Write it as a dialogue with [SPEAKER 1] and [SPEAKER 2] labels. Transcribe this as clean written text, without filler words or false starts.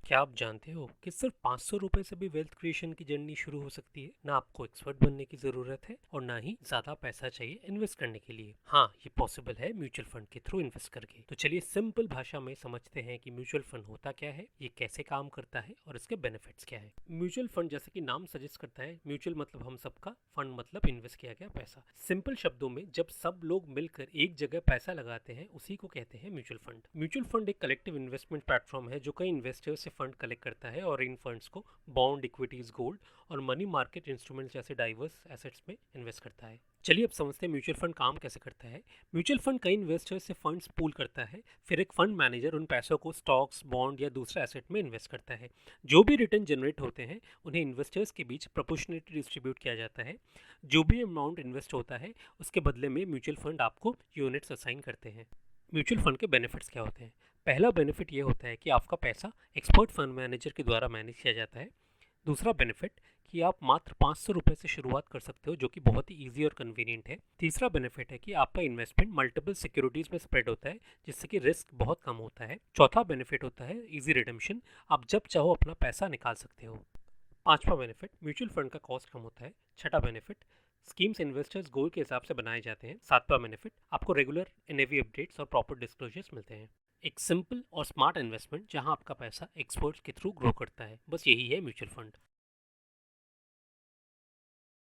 [SPEAKER 1] क्या आप जानते हो कि सिर्फ 500 रुपए से भी वेल्थ क्रिएशन की जर्नी शुरू हो सकती है? ना आपको एक्सपर्ट बनने की जरूरत है और ना ही ज्यादा पैसा चाहिए इन्वेस्ट करने के लिए। हाँ, ये पॉसिबल है म्यूचुअल फंड के थ्रू इन्वेस्ट करके। तो चलिए सिंपल भाषा में समझते हैं कि म्यूचुअल फंड होता क्या है, ये कैसे काम करता है और इसके बेनिफिट्स क्या है। म्यूचुअल फंड जैसे कि नाम सजेस्ट करता है, म्यूचुअल मतलब हम सबका, फंड मतलब इन्वेस्ट किया गया पैसा। सिंपल शब्दों में जब सब लोग मिलकर एक जगह पैसा लगाते हैं उसी को कहते हैं म्यूचुअल फंड। म्यूचुअल फंड एक कलेक्टिव इन्वेस्टमेंट प्लेटफॉर्म है जो कई इन्वेस्टर्स से फंड कलेक्ट करता है और इन फंड्स को बॉन्ड, इक्विटीज, गोल्ड और मनी मार्केट इंस्ट्रूमेंट्स जैसे डाइवर्स एसेट्स में इन्वेस्ट करता है। चलिए अब समझते हैं म्यूचुअल फंड काम कैसे करता है। म्यूचुअल फंड कई इन्वेस्टर्स से फंड्स पूल करता है, फिर एक फंड मैनेजर उन पैसों को स्टॉक्स, बॉन्ड या दूसरे एसेट में इन्वेस्ट करता है। जो भी रिटर्न जनरेट होते हैं उन्हें इन्वेस्टर्स के बीच प्रोपोर्शनेटली डिस्ट्रीब्यूट किया जाता है। जो भी अमाउंट इन्वेस्ट होता है उसके बदले में म्यूचुअल फंड आपको यूनिट्स असाइन करते हैं। म्यूचुअल फंड के बेनिफिट्स क्या होते हैं? पहला बेनिफिट ये होता है कि आपका पैसा एक्सपर्ट फंड मैनेजर के द्वारा मैनेज किया जाता है। दूसरा बेनिफिट कि आप मात्र 500 रुपए से शुरुआत कर सकते हो, जो कि बहुत ही ईजी और कन्वीनियंट है। तीसरा बेनिफिट है कि आपका इन्वेस्टमेंट मल्टीपल सिक्योरिटीज में स्प्रेड होता है, जिससे कि रिस्क बहुत कम होता है। चौथा बेनिफिट होता है इजी रिडेम्पशन, आप जब चाहो अपना पैसा निकाल सकते हो। पांचवा बेनिफिट, म्यूचुअल फंड का कॉस्ट कम होता है। छठा बेनिफिट, स्कीम्स इन्वेस्टर्स गोल के हिसाब से बनाए जाते हैं। सातवां बेनिफिट, आपको रेगुलर एनएवी अपडेट्स और प्रॉपर डिस्क्लोजर्स मिलते हैं। एक सिंपल और स्मार्ट इन्वेस्टमेंट जहां आपका पैसा एक्सपर्ट्स के थ्रू ग्रो करता है। बस यही है म्यूचुअल फंड।